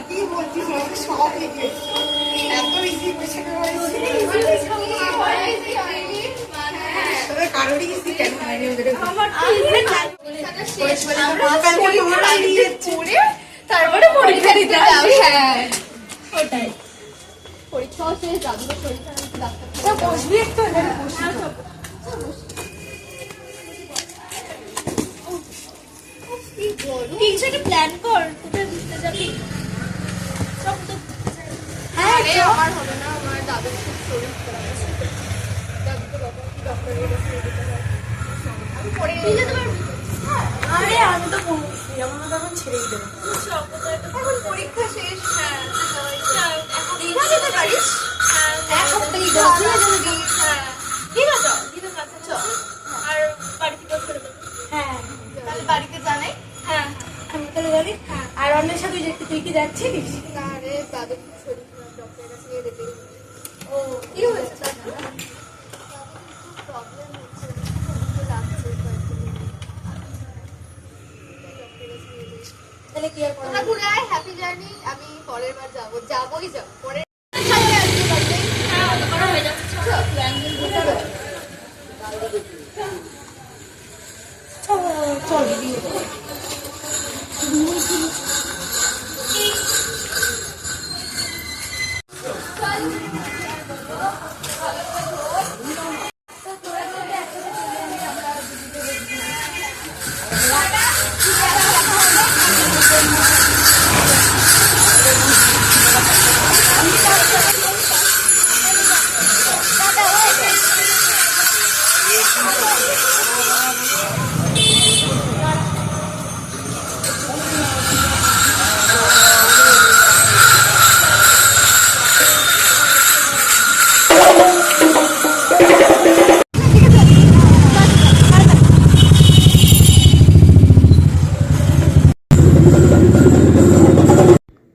কি বলছিস সব লিখে এত ইজি কোশ্চেন কারোরই ইজি কেন হয়নি ওদের তারপরে পরীক্ষা দিতে হবে। হ্যাঁ ওটাই পরীক্ষা শেষ যাবে পরীক্ষা বসবি একটু কিছু একটা প্ল্যান কর কোথায় ঘুরতে যাবি সব তো হ্যাঁ আমার হবে না আমার দাদুর খুব শরীর খারাপ আছে দাদু তো বাবা ডক্টরের কাছে যেতে হবে আমি পরে নিয়ে যেতে পারবি আরে আমি তো বলছি আমার তখন ছেড়েই দেবো এখন পরীক্ষা শেষ হ্যাঁ এখন দীঘা যেতে পারিস এক সপ্তাহ দীঘা জলদি হ্যাঁ দীঘা চল দীঘা কাছে চল আর বাড়িতে বসে দেবো হ্যাঁ তাহলে বাড়িতে জানাই হ্যাঁ আমি তাহলে জানি আর অন্যের সাথে যেতে তুই কি যাচ্ছিস না রে দাদু খুব শরীর খারাপ ডক্টরের কাছে নিয়ে যেতে ও কি হয়েছে দাদু প্রবলেম হচ্ছে লাগছে তাহলে কি আর তোমরা ঘুরে আয় হ্যাপি জার্নি আমি পরের বার যাবোই পরে চল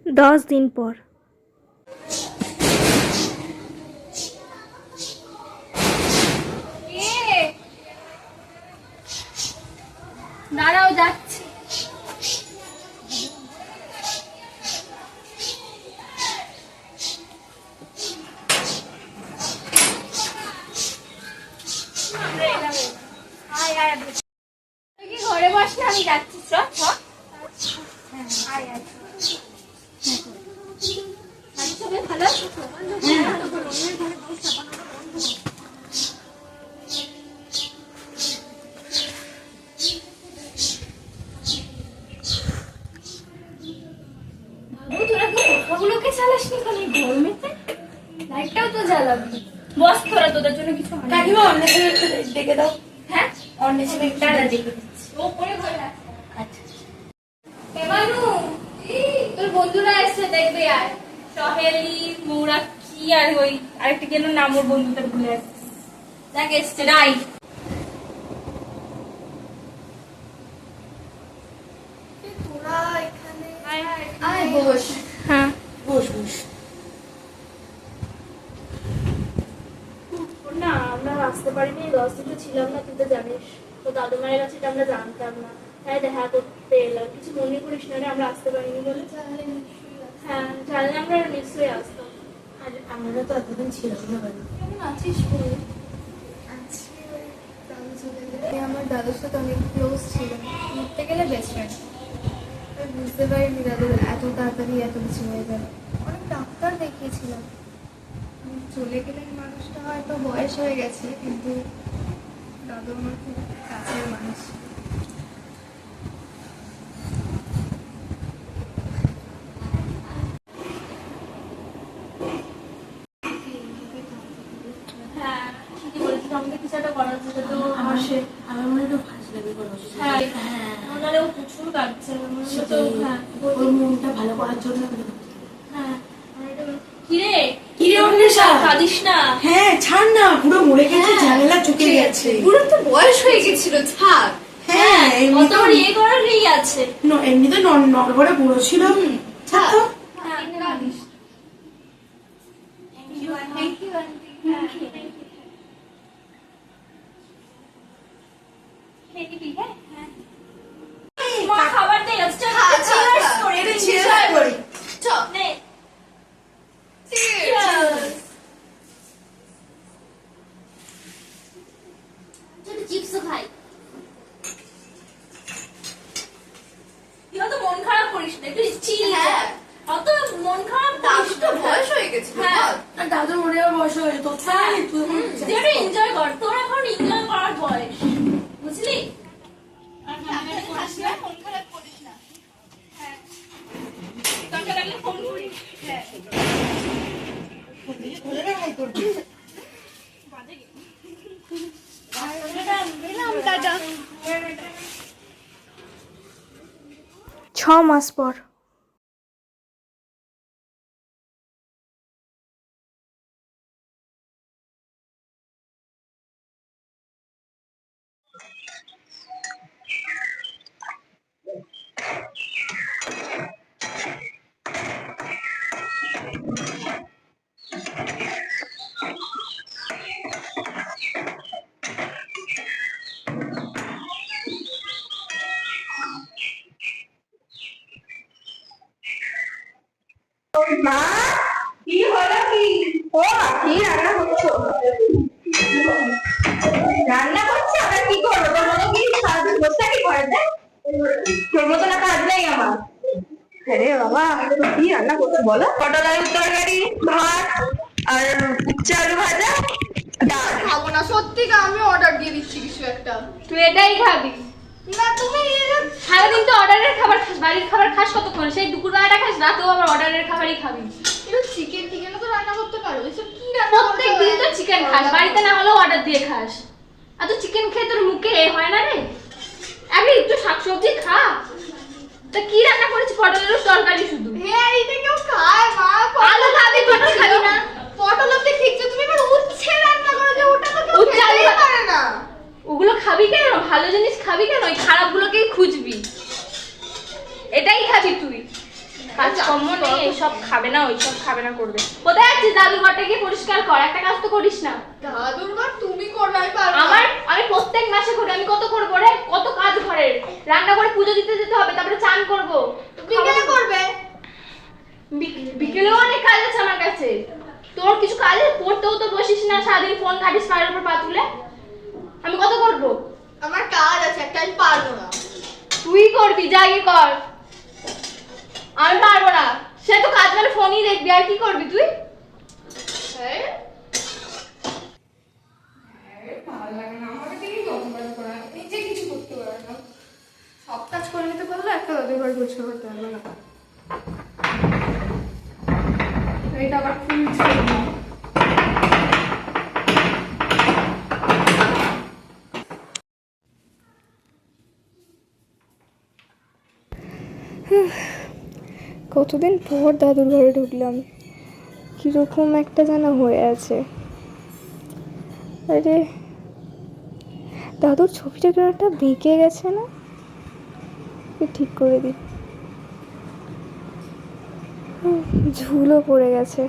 दस दिन पर দাঁড়াও যাচ্ছি ঘরে বস না আমি যাচ্ছি চ সবাই ভালো আছো ওগুলোকে চালাসনি খালি গরমেতে লাইটটাও তো জ্বালাবি বস তোরা তোদের জন্য কিছু কাকিমা অন্য ছেলে একটু ডেকে দাও হ্যাঁ অন্য ছেলে একটু ডেকে দিচ্ছি ও করে ঘরে আছে আচ্ছা এমানু তোর বন্ধুরা এসে দেখবে আর সহেলি মৌরা কি আর ওই আরেকটা কেন নাম ওর বন্ধুদের ভুলে আসছে দেখ এসছে রাই তোরা এখানে আয় বস हाँ বস বস না আমরা আসতে পারিনি 10 দিন তো ছিলাম না তুই তো জানিস তো দাদু মায়ের কাছে আমরা জানতাম না তাই দেখা করতে এলাম কিছু মনে করিস না রে আমরা আসতে পারিনি বলে হ্যাঁ জানলে আমরা নিশ্চয়ই আসতাম আর আমরা তো এতদিন ছিলাম না বাড়ি কেমন আছিস বল আমার দাদুর সাথে অনেক ক্লোজ ছিল ঘুরতে গেলে বেস্ট ফ্রেন্ড বুঝতে পারিনি দাদু এত তাড়াতাড়ি এত কিছু হয়ে যাবে অনেক ডাক্তার দেখিয়েছিলাম চলে গেলেন মানুষটা হয়তো বয়স হয়ে গেছে কিন্তু দাদু আমার খুব কাছের মানুষ হ্যাঁ ঠিকই বলেছিস আমাদের কিছু একটা করার ছিল তো আমার মনে হয় ফাঁসি লাগবে কোনো হ্যাঁ ওনারে ও প্রচুর কাঁদছে তো হ্যাঁ ওর মনটা ভালো করার জন্য হ্যাঁ কিরে কিরে অন্বেষা কাঁদিস না হ্যাঁ ছাড় না পুরো মরে গেছে ঝামেলা চুকে গেছে পুরো তো বয়স হয়ে গেছিল থাক হ্যাঁ এমনি তো তোমার ইয়ে করারই আছে এমনি তো নড়বড়ে বুড়ো ছিল ছাড় তো হ্যাঁ কাঁদিস থ্যাংক ইউ খাবার দিয়ে চ তুই একটু এনজয় কর, তোর এখন এনজয় করার বয়স, বুঝলি? মন খারাপ করিস না। দরকার লাগলে ফোন করিস। বলে রে ভাই করবি। টাটা। 6 মাস পর। মা কি হলো কি? ও কি রান্না করছো? রান্না করছি আবার কি করবো? তোর মতো কি সারাদিন বসে থাকি ঘরেতে? তোর মতো না কাজ নেই আমার। আরে বাবা কি রান্না করছো বলো? পটল আলুর তরকারি, ভাত আর উচ্ছে আলু ভাজা, ডাল। খাবো না সত্যি, আমি অর্ডার দিয়ে দিচ্ছি কিছু একটা। তুই এটাই খাবি? না তুমি সারাদিন তো অর্ডারের খাবার খাস, বাড়ির খাবার খাস কতক্ষণ? সেই দুপুরবেলাটা খাস, রাতেও আবার অর্ডারের খাবারই খাবি। একটু চিকেন টিকেনও তো রান্না করতে পারো। এসব কি রান্না করতে প্রত্যেক দিন তো চিকেন খাস, বাড়িতে না হলেও অর্ডার দিয়ে খাস। আর তো চিকেন খেয়ে তোর মুখে এ হয় না রে? আগে একটু শাকসবজি খা। তা কি রান্না করেছি? পটলের তরকারি শুধু। হ্যাঁ এইটা কেউ খায় মা? আলু খাবি, পটল খাবি না? পটল অব্দি ঠিকছে, তুমি এবার উচ্ছে রান্না করো যে ওটা তো কেউ উচ্ছে আলু খেতেই পারে না। ওগুলো খাবি কেন? ভালো জিনিস খাবি কেন? ওই খারাপগুলোকেই খুঁজবি। এটাই খাবি তুই। কাজকর্ম নেই, এইসব খাবে না, ওইসব খাবে না করবে। কোথায় আছিস? দাদুর ঘরটা গিয়ে পরিষ্কার কর, একটা কাজ তো করিস না। দাদুর ঘর তুমি করো, আমি পারবো না। আমি প্রত্যেক মাসে করি, আমি কত করবো রে? কত কাজ ঘরের। রান্না করে পুজো দিতে যেতে হবে, তারপরে চান করবো। বিকেলে করবে। বিকেলেও অনেক কাজ আছে আমার কাছে। তোর কিছু কাজ পড়তেও তো বসিস না, সারাদিন ফোন ঘাটিস পায়ের উপর পা তুলে। আমি কত করবো? আমার কাজ আছে একটা, আমি পারবো না। তুই করবি, যা গিয়ে কর। আমি পারবো না। সে তো কাজ মানে ফোনই দেখবি, আর কি করবি তুই? হ্যাঁ ভালো লাগে না আমাকে ঠিকই কতবার করা নিজে কিছু করতে পারে না, সব কাজ করে নিতে পারলে একটা দাদুর ঘর গোছানো করতে পারবে না। এটা আবার খুলছে না। কতদিন পর দাদুর ঘরে ঢুকলাম, কিরকম একটা যেন হয়ে আছে। আরে দাদুর ছবিটা কেন একটা বেঁকে গেছে না? ঠিক করে দিই। ঝুলও পড়ে গেছে,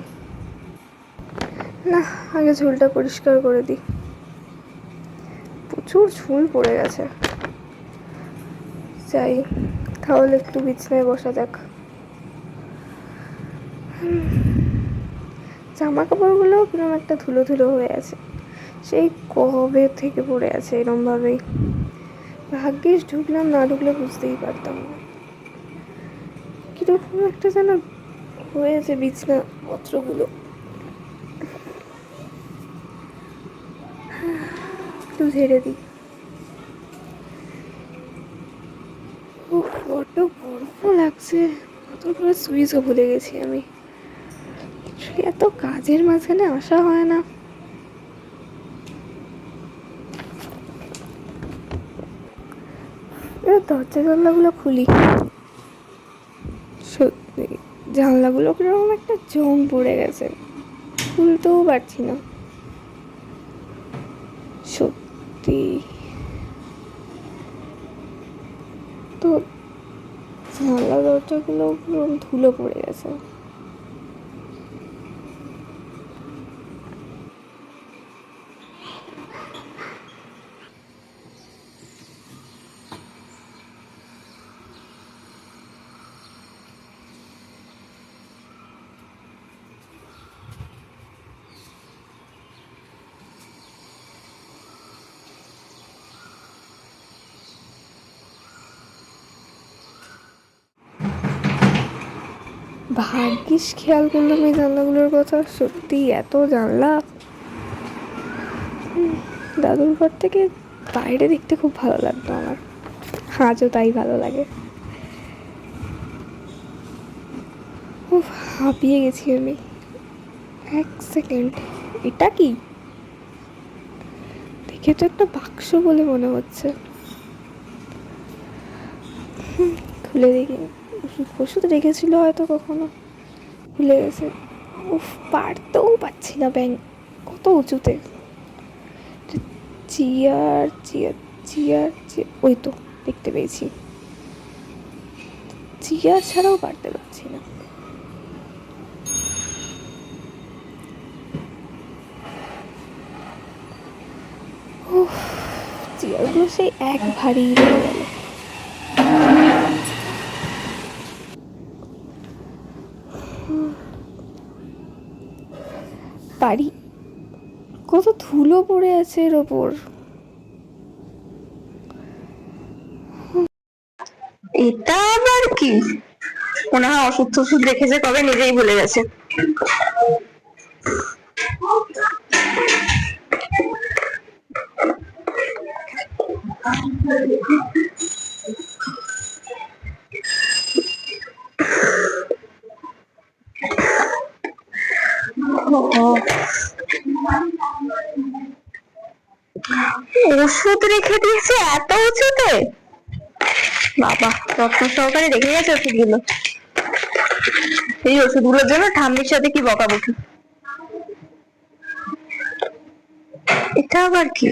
না আগে ঝুলটা পরিষ্কার করে দিই। প্রচুর ঝুল পড়ে গেছে। যাই তাহলে একটু বিছানায় বসা যাক। জামা কাপড়গুলোও কিরকম একটা ধুলো ধুলো হয়ে আছে, সেই কবে থেকে পড়ে আছে এরমভাবেই। ভাগ্যিস ঢুকলাম, না ঢুকলে বুঝতেই পারতাম না। কিরকম একটা যেন হয়েছে বিছনা পত্রগুলো। একটু ঝেড়ে দিই। বড্ড গরমও লাগছে, কত করে সুইচও ভুলে গেছি আমি। এত কাজের মাঝখানে আসা হয় না। দরজা জানলাগুলো খুলি, সত্যি জানলাগুলো কিরকম একটা জং পড়ে গেছে, খুলতেও পারছি না সত্যি। তো জানলা দরজাগুলো পুরো ধুলো পড়ে গেছে। ভাগ্যিস খেয়াল করলাম এই জানলাগুলোর কথা, সত্যি এত জানলা দাদুর ঘর থেকে বাইরে দেখতে খুব ভালো লাগতো আমার, আজও তাই ভালো লাগে। খুব হাঁপিয়ে গেছি আমি। এক সেকেন্ড, এটা কি? দেখে তো একটা বাক্স বলে মনে হচ্ছে। খুলে দেখি, ওষুধ রেখেছিল হয়তো কখনো, ভুলে গেছে। উফ, পারতেও পারছি না ব্যাং, কত উঁচুতে। চিয়ার চিয়ার চিয়ার, ওই তো দেখতে পেয়েছি। চিয়ার ছাড়াও পারতে পারছি না। উফ, চেয়ারগুলো সেই এক ভারী হয়ে গেল। বাড়ি কত ধুলো পড়ে আছে এর ওপর। এটা আবার কি? মনে হয় ওষুধ টষুধ রেখেছে কবে, নিজেই ভুলে গেছে। ওষুধ রেখে দিয়েছে এত উঁচুতে? বাবা, যত্ন সহকারে রেখে গেছে ওষুধগুলো। এই ওষুধগুলোর জন্য ঠাম্মির সাথে কি বকাবকি। এটা আবার কি?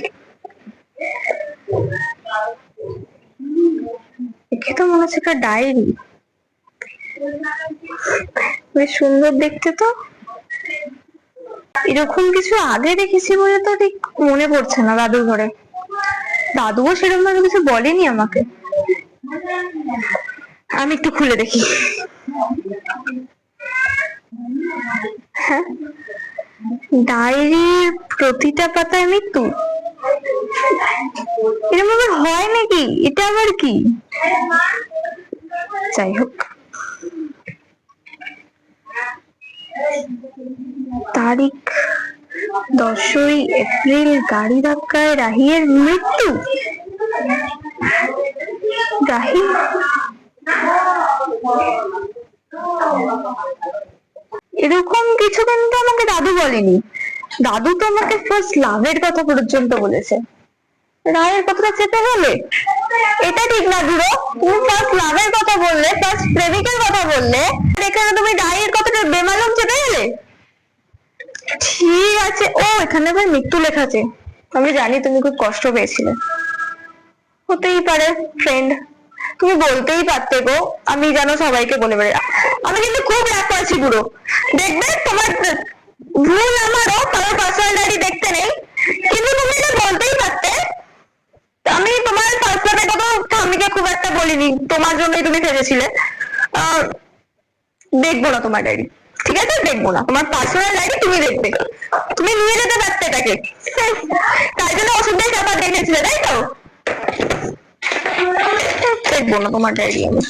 দেখে তো মনে হচ্ছে একটা ডায়েরি, বেশ সুন্দর দেখতে তো। এরকম কিছু আগে দেখেছি বলে তো ঠিক মনে পড়ছে না দাদুর ঘরে। দাদুও সেরকম ভাবে কিছু বলেনি আমাকে। আমি একটু খুলে দেখি। হ্যাঁ, ডায়েরির প্রতিটা পাতায় মৃত্যু, এরকম আবার হয় নাকি? এটা আবার কি? যাই হোক, তারিখ 10ই এপ্রিল, গাড়ি ধাক্কায় রাহিয়ের মৃত্যু। রাহি এরকম কিছু কিন্তু আমাকে দাদু বলেনি। দাদু তো আমাকে ফার্স্ট লাভের কথা পর্যন্ত বলেছে। রায়ের কথাটা চেপে গেলে এটা ঠিক না ধুরো। তুমি ফার্স্ট লাভের কথা বললে, ফার্স্ট প্রেমিকের কথা বললে, এখানে তুমি রায়ের কথাটা বেমালুম চেপে গেলে। ঠিক আছে, ও এখানে আবার মৃত্যু লেখা আছে। আমি জানি তুমি খুব কষ্ট পেয়েছিলে, হতেই পারে ফ্রেন্ড, তুমি বলতেই পারতে গো। আমি জানো সবাইকে বলে বেড়ে, আমি কিন্তু খুব রাগ পাচ্ছি পুরো। দেখবে তোমার ভুল আমারও, কারোর পার্সোনাল ডায়েরি দেখতে নেই, কিন্তু তুমি এটা বলতেই পারতে। আমি তোমার ফার্স্ট লাভের কথা ঠাম্মিকে খুব একটা বলিনি, তোমার জন্যই তুমি ভেবেছিলে। দেখবো না তোমার ডায়েরি, ঠিক আছে? দেখবো না তোমার পার্সোনাল ডায়েরি, তুমি দেখবে, তুমি নিয়ে যেতে পারতে এটাকে। তাই জন্য ওষুধের ব্যাপার দেখেছিলে, তাই তো? দেখবো না তোমার ডায়েরি আমি।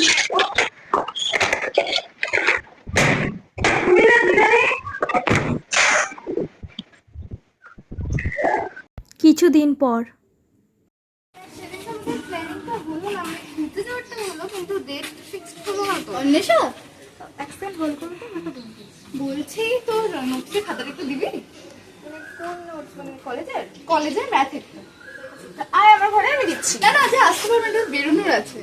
কিছুদিন পর। সেদিন আমাদের প্ল্যানিংটা হলো না, আমরা ঘুরতে যাওয়ারটা হলো, কিন্তু ডেট ফিক্সড হলো না তো। অন্বেষা, অ্যাকসেপ্ট বল করো তো, আমাকে বলছি তোর নোটসে খাতাটা একটু দিবি? মানে কোন নোটস? মানে কলেজের? কলেজের ম্যাথ একটা। আয় আমার ঘরে, আমি দিচ্ছি। না না, আজকে আসতে পারবে না, বেরোনোর আছে।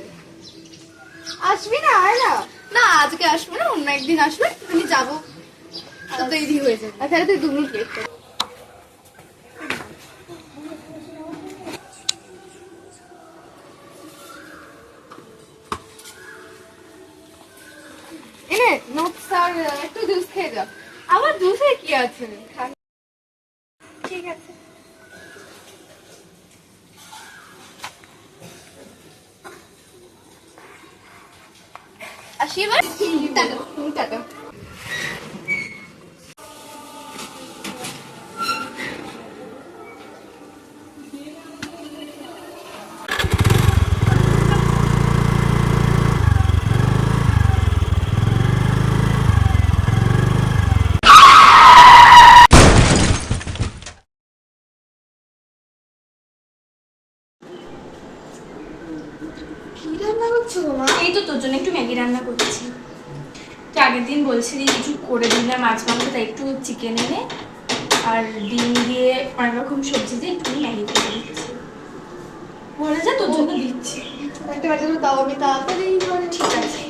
আসবি না? আয় না। না আজকে আসবো না, অন্য একদিন আসবে, আমি যাবো, তো দেরি হয়ে যাবে। তাহলে তুই 2 মিনিট ওয়েট কর। এনে নোটস আর একটু জুস খেয়ে যা। আমার জুসে কি আছে? ঠিক আছে। আসি এবার। Tata tata. আগের দিন বলছিলি কিছু করে দিন না মাছ মাংস, তাই একটু চিকেন এনে আর ডিম দিয়ে অনেক রকম সবজি দিয়ে একটু ম্যাগি করে দিচ্ছি। বলে যা তোর জন্য দিচ্ছি। একটা বাচ্চা তাও আমি তাড়াতাড়ি মানে ঠিক আছে।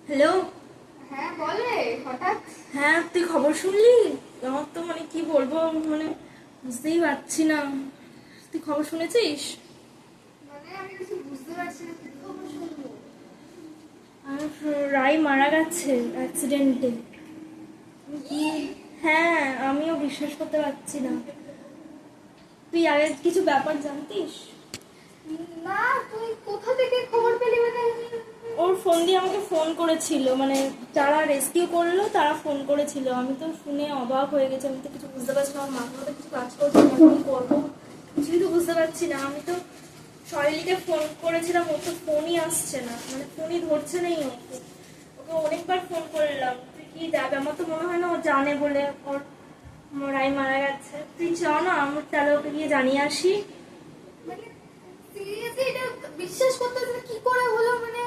হ্যালো। হ্যাঁ বলে হঠাৎ। হ্যাঁ তুই খবর শুনলি? আমার তো মানে কি বলবো, মানে বুঝতেই পারছি না। তুই খবর শুনেছিস? মানে আমি কিছু বুঝতে পারছি না, কি খবর শুনবো? আর রাই মারা গেছে অ্যাক্সিডেন্টে। হ্যাঁ আমিও বিশ্বাস করতে পারছি না। তুই আগে কিছু ব্যাপার জানতিস? না, তুই কোথা থেকে খবর পেলি? মানে ওর ফোন দিয়ে আমাকে ফোন করেছিল, মানে যারা রেস্কিউ করলো তারা ফোন করেছিল। আমি তো শুনে অবাক হয়ে গেছি, আমি তো কিছু বুঝতে পারছি না, আমার মাথাটা কিছু কাজ করছে না, কি করবো কিছুই তো বুঝতে পারছি না। আমি তো শৈলীকে ফোন করেছিলাম, ওর তো ফোনই আসছে না, মানে ফোনই ধরছে নেই ওকে। ওকে অনেকবার ফোন করলাম। তুই কি যাবে? আমার তো মনে হয় না ও জানে বলে ওর রাই মারা গেছে। তুই চাও না আমার তাহলে ওকে গিয়ে জানিয়ে আসি? মানে সিরিয়াসলি এটা বিশ্বাস করতে পারছি না, কি করে হলো মানে।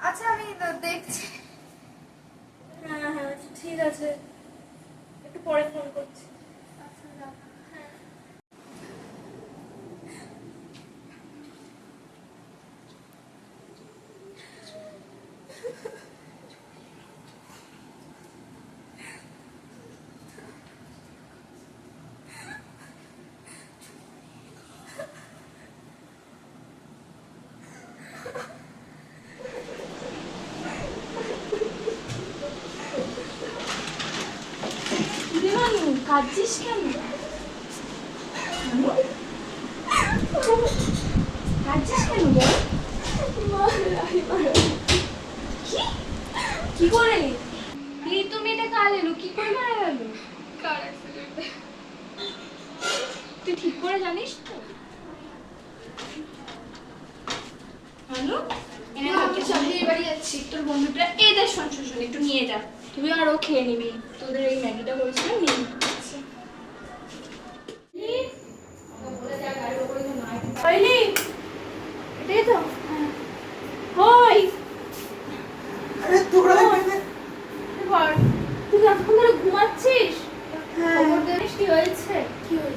আচ্ছা আমি দেখছি। হ্যাঁ হ্যাঁ ঠিক আছে, একটু পরে ফোন করছি। কাঁদছিস কেন? কাঁদছিস কেন বল? কি করে? এই তো মেয়েটা কাল এলো, কি করে মারা গেল? কার অ্যাক্সিডেন্টে। তুই ঠিক করে জানিস তো? হ্যালো, আমি চাকরির বাড়ি যাচ্ছি। তোর বন্ধুটা এদের শোন একটু নিয়ে যা, তুই আরও খেয়ে নিবি। তোদের এই ম্যাগিটা করেছিলাম নিয়ে নিচ্ছি। হয়নি এটাই তো? হই আরে তোরা এবার তুই এতক্ষণ ধরে ঘুমাচ্ছিস? খবর জানিস কি হয়েছে?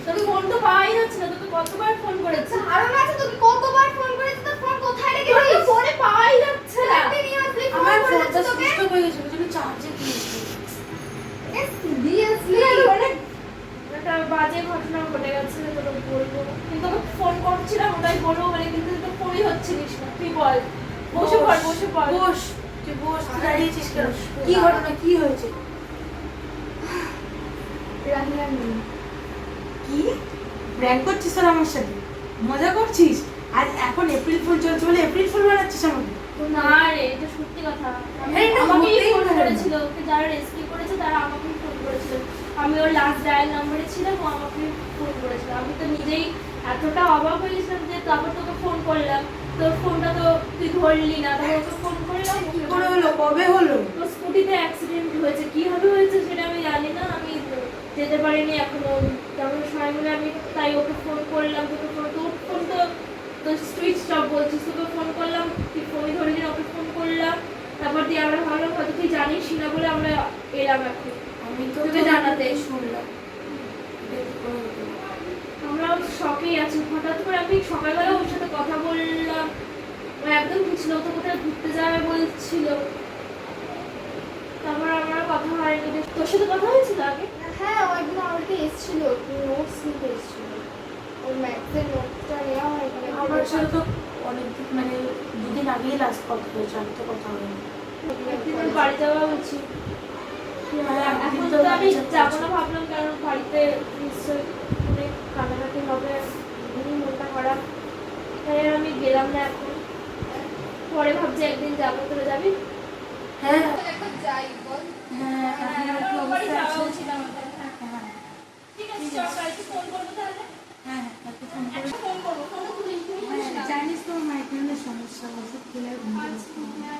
তোর ফোন তো পাওয়াই যাচ্ছে না, তোকে কতবার ফোন করেছি। ধারণা আছে তোকে কতবার ফোন করেছি, তোর ফোন কোথায় রেখে তোর তো দিয়েছিস? ফোনে পাওয়াই যাচ্ছে না। রাতে নিয়ে আসলি ফোন আমার করে ফোনটা তোকে। সুইচ অফ হয়ে গেছে, আমি চার্জে দিয়েছি। সিরিয়াসলি একটা বাজে ঘটনা ঘটে গেছে, তোকে বলবো কিন্তু তোকে ফোন করছিলাম ওটাই বলবো বলে, কিন্তু তুই তো ফোনই হচ্ছিলিস না। তুই বল, বসে পড় বসে পড়। বস, তুই বস, তুই দাঁড়িয়েছিস কেন? কি ঘটনা, কি হয়েছে? রাহিলা নেই। কি প্র্যাঙ্ক করছিস তোর আমার সাথে? মজা করছিস? আজ এখন এপ্রিল ফুল চলছে বলে এপ্রিল ফুল বানাচ্ছিস আমাকে? না রে, এটা সত্যি কথা। আরে এটা আমাকেই হতেই ফোন পারে না। করেছিল, ওকে যারা রেস্কিউ করেছে তারা আমাকেই ফোন করেছিল। আমি ওর লাস্ট ডায়াল নাম্বারে ছিলাম, ও আমাকে ফোন করেছিল। আমি তো নিজেই এতটা অবাক হয়ে গেছিলাম যে তারপর তোকে ফোন করলাম, তোর ফোনটা তো তুই ধরলি না, তারপর ওকে ফোন করলাম। কি করে হলো, কবে হলো? তোর স্কুটিতে অ্যাক্সিডেন্ট হয়েছে, কিভাবে হয়েছে সেটা আমি জানি না, আমি যেতে পারিনি এখনো। তেমন সময় মিলে আমি তাই ওকে ফোন করলাম। তোকে ফোন, তোর ফোন তো তোর সুইচ অফ বলছিস, তোকে ফোন করলাম, তুই ফোনই ধরলি না, ওকে ফোন করলাম। তারপর দিয়ে আমরা ভাবলাম হয়তো তুই জানিস না বলে আমরা এলাম এখন আমি তো তোকে জানাতে। শুনলাম। আমরা শকেই আছি। হঠাৎ করে আমি সকালবেলা ওর সাথে কথা বললাম, ও একদম ঠিক ছিল, ও তো কোথায় ঘুরতে যাবে বলছিল। তারপর আমরা কথা হয়নি। তোর সাথে কথা হয়েছিল আগে? হ্যাঁ, ও একদিন আমাকে এসেছিল, নোটস নিতে এসেছিল। ওর ম্যাথসের নোটসটা নেওয়া হয় এখানে। আমার সাথে তো অনেকদিন, মানে দুদিন আগেই লাস্ট কথা হয়েছে, আমি তো কথা হয়নি। একদিন ওর বাড়ি যাওয়া উচিত। হ্যাঁ, এখন একদিন তো তো আমি বাড়ি যাবো যাচ্ছি। না ভাবলাম, কারণ বাড়িতে নিশ্চয়ই অনেক কাটাকাটি হবে, এমনি মনটা খারাপ, তাই আর আমি গেলাম না এখন। পরে ভাবছি একদিন যাবো, তোরা যাবি? হ্যাঁ এখন যাই বল। হ্যাঁ, এখন একটু ওর বাড়ি অবস্থা যাওয়া আছে। উচিত আমাদের। হ্যাঁ ঠিক আছে, চল কালকে ফোন করবো তাহলে। হ্যাঁ, একটু ফোন করে। একটা ফোন করবো, ফোনটা তুলিস, তুই বলিস না। হ্যাঁ, জানিস তো মাইগ্রেনের সমস্যা, ওষুধ খেলে আর ঘুমতে বসতে হয় না।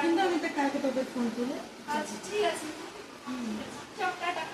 কিন্তু আমি তো কালকে তোকে ফোন করে আচ্ছা ঠিক আছে, চল টাটা।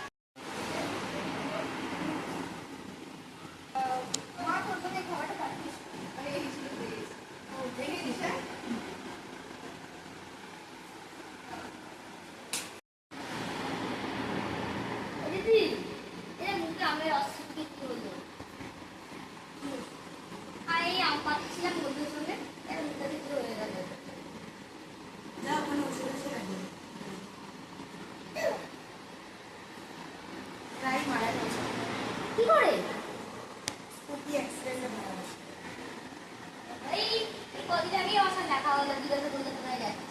গাড়ি মারা গেছে। কি করে? স্কুটি অ্যাক্সিডেন্টে মারা গেছে। এই এই কদিন আগেই আমার সাথে দেখা হলো, জিজ্ঞাসা করলে কোথায় যাচ্ছিস?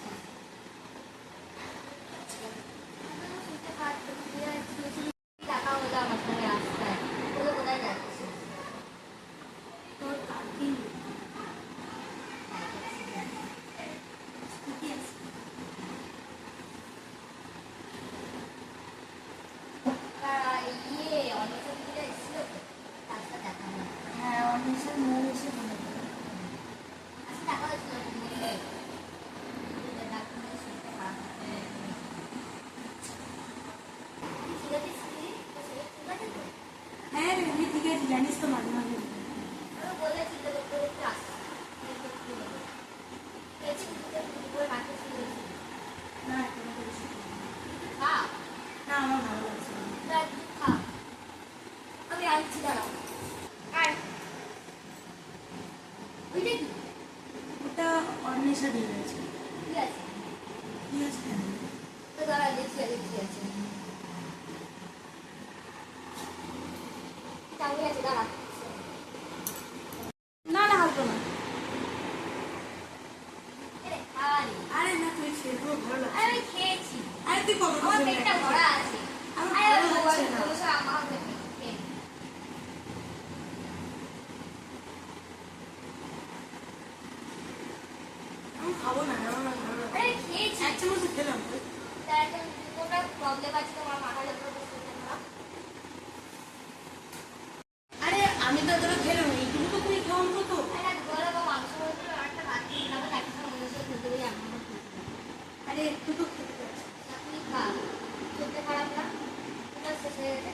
দেখা হলো আমার সঙ্গে রাস্তায়, বলে কোথায় যাচ্ছিস? তোর কাকি স্কুটি ইয়ে অনেকটা দিদিরা এসেছিল তো, রাস্তা দেখা হলো। হ্যাঁ অন্বেষণ মোড় এসে বলে আচ্ছা দেখা হয়েছিল মনে নেই? ডাক্তারের শরীরটা খারাপ হচ্ছে। ঠিক আছে ঠিক আছে তো? হ্যাঁ রে আমি ঠিক আছে জানিস তো মাঝে মাঝে আমি বলেছিল একটু একটু আসতে না কোনো কিছু খা না আমার ভালো লাগছে না। খা আমি আনছি দাঁড়াও আর ওইটা কি ওটা অন্বেষা দিয়ে রয়েছে ঠিক আছে ঠিক আছে কেন তো দাঁড়া দেখছি দেখছি আছে চাউনি আছে দাঁড়া না না হালকা না আরে আরে না তুই খেয়ে পুরো ভালো লাগছে আমি খেয়েছি আরে তুই কবে আমার পেটটা ভরা আছে আমার আরে ভালো লাগছে না বসে আমার পেটে আমি খাবো না আমার ভালো লাগছে আরে খেয়েছি এক চামচ খেলাম তার একটা কোনটা প্রবলেম আছে তোমার মাথার উপরে বসে থাকা আরে আমি তো তোরা খেলাম এইটুকু তো তুই খাওয়ান তো আরে গলা বা মাংস হচ্ছে একটা ভাত দিয়ে খাবো তাকে সঙ্গে মিশে খেতে পারি আমার আরে একটু তো খেতে পারছি আপনি খা খেতে খারাপ না এটা শেষ হয়ে গেছে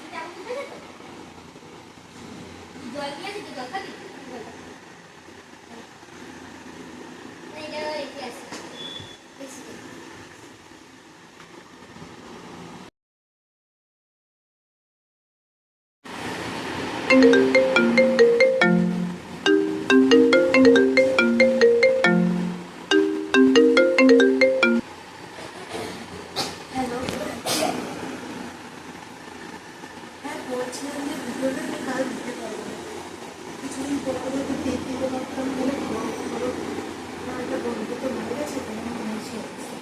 এটা আমি খেতে যেত জল দিয়েছি তো জল খাবি এটা রেখে আসি বেশি হ্যালো হ্যাঁ বলছিলাম যে ভিডিওটা আমি কাল দিতে পারবো না কিছুদিন পর করে তো দেখতে দিতে পারতাম বলে ধরো আমার একটা বন্ধু তো মারা গেছে তখন মনে হচ্ছে অবস্থা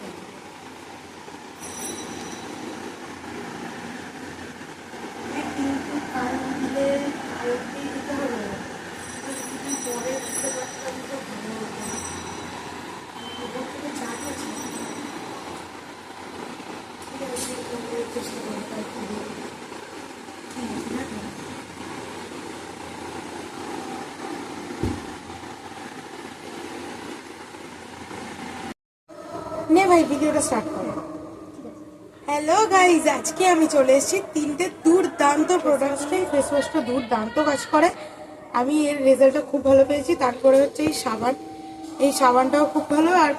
কিন্তু কাল দিলে কালকেই দিতে হবে না কিছুদিন পরে দিতে পারতাম তো ভালো হতো ওপর থেকে চাপ আছে ঠিক আছে চেষ্টা করি কালকে দিয়ে ঠিক আছে না নে ভাই ভিডিওটা স্টার্ট করো হ্যালো গাইজ আজকে আমি চলে এসেছি তিনটে দুর্দান্ত প্রোডাক্টসটাই ফেস ওয়াশটা দুর্দান্ত কাজ করে আমি এর রেজাল্টটা খুব ভালো পেয়েছি তারপরে হচ্ছে এই সাবানটাও খুব ভালো আর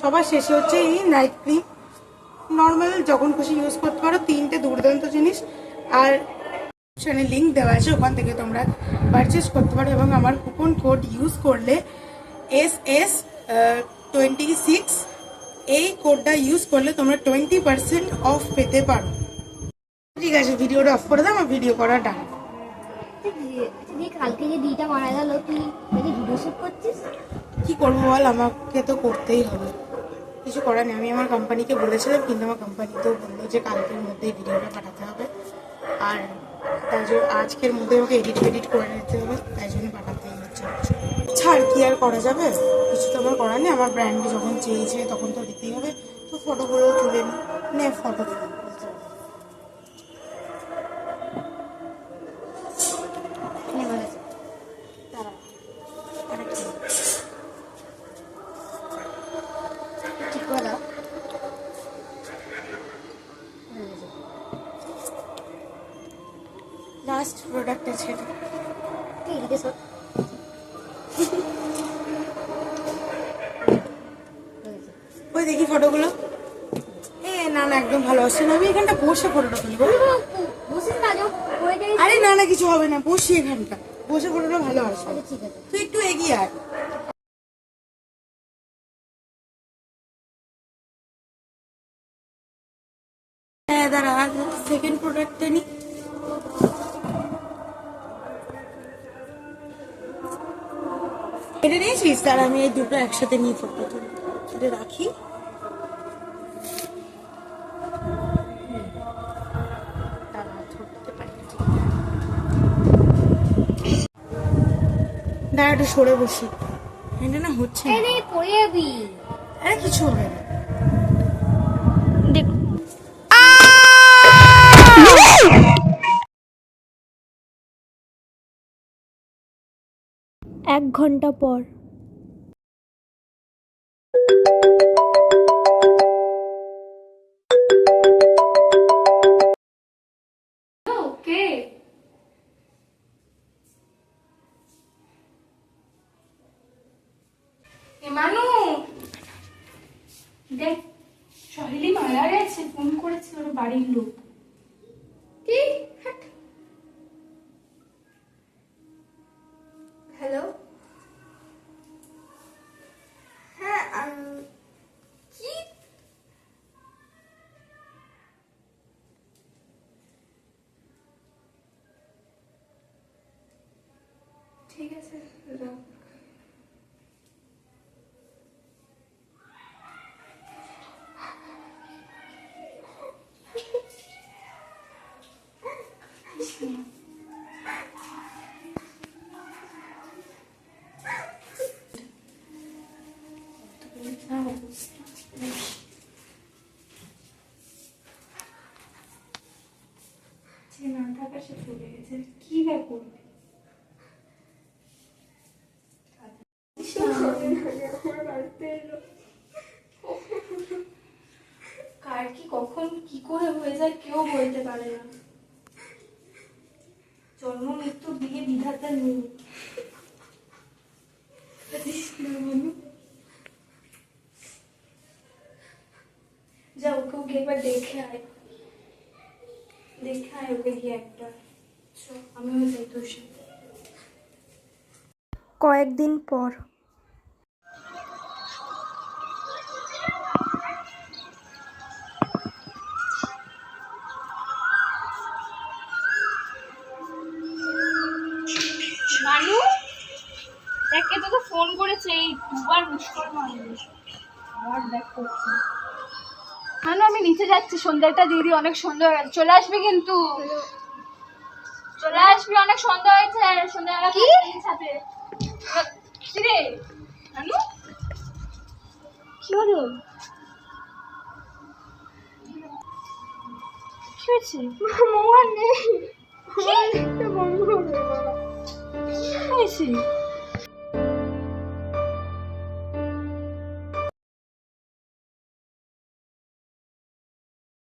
সবার শেষে হচ্ছে এই নাইট ক্রিম নর্মাল যখন খুশি ইউজ করতে পারো তিনটে দুর্দান্ত জিনিস আর অপশানে লিঙ্ক দেওয়া আছে ওখান থেকে তোমরা পারচেস করতে পারো এবং আমার কুপন কোড ইউজ করলে SS26 এই কোডটা ইউজ করলে তোমরা 20% অফ পেতে পারো ঠিক আছে ভিডিওটা অফ করে দাও আমার ভিডিও করা ডান তুই কালকে যে দিটা মারা গেল তুই দেখি ভিডিও শুট করছিস কি করবো বল আমাকে তো করতেই হবে কিছু করার নেই আমি আমার কোম্পানিকে বলেছিলাম কিন্তু আমার কোম্পানিতেও বললো যে কালকের মধ্যেই ভিডিওটা পাঠাতে হবে আর তাই জন্য আজকের মধ্যে আমাকে এডিট করে নিতে হবে তাই জন্য পাঠাতেই হচ্ছে ছাড় কি আর করা যাবে কিছু তো আমার করার নেই আমার ব্র্যান্ড যখন চেয়েছে তখন তো দিতেই হবে তো ফটোগুলো তুলে নে ফটো ঠিক করে দাও লাস্ট প্রোডাক্ট আছে এটা তুই এদিকে সর ওই দেখি ফটোগুলো না না একদম ভালো আসছে না আমি এখানটা বসে ফটোটা তুলবো বসিস না যাও হয়ে যাই আরে না না কিছু হবে না বসি এখানটা বসে ফটোটা ভালো আসবে ঠিক আছে তুই একটু এগিয়ে আয় দাঁড়া সেকেন্ড প্রোডাক্টটা নি। এটা নিয়েছিস? তার আমি এই দুটো একসাথে নিয়ে ফটো তুলি, এটা রাখি। দাঁড়া একটু সরে বসি, এটা না হচ্ছে না। পড়ে যাবি। আরে কিছু হবে না। এক ঘন্টা পর। ওকে মানু দেখ, সহেলি মারা গেছে, ফোন করেছে ওর বাড়ির লোক। কি? হ্যালো, হ্যাঁ কি? ঠিক আছে রাখ। যে না থাকা সে চলে গেছে, কি ব্যাপার? কার কি কখন কি করে হয়ে যায় কেউ বলতে পারে না। জন্ম মৃত্যুর দিকে বিধাতা নেই। যা ওকে ওকে একবার দেখে আয়, দেখে আয় ওকে গিয়ে একটা। আমিও যাই তোর সাথে। কয়েকদিন পর। মানু দেখ, কে তোকে ফোন করেছে, এই দুবার মিস কল মারলি। আবার দেখ করছি। মানু আমি নিচে যাচ্ছি, সন্ধ্যাটা দিদি অনেক সন্ধ্যা হয়ে গেছে, চলে আসবি কিন্তু। চলে আসবি, অনেক সন্ধ্যা হয়েছে, সন্ধ্যাবেলা কি সাথে। কি রে মানু, কি হলো? কি হয়েছে? মোবাইল নেই, কি হয়েছে?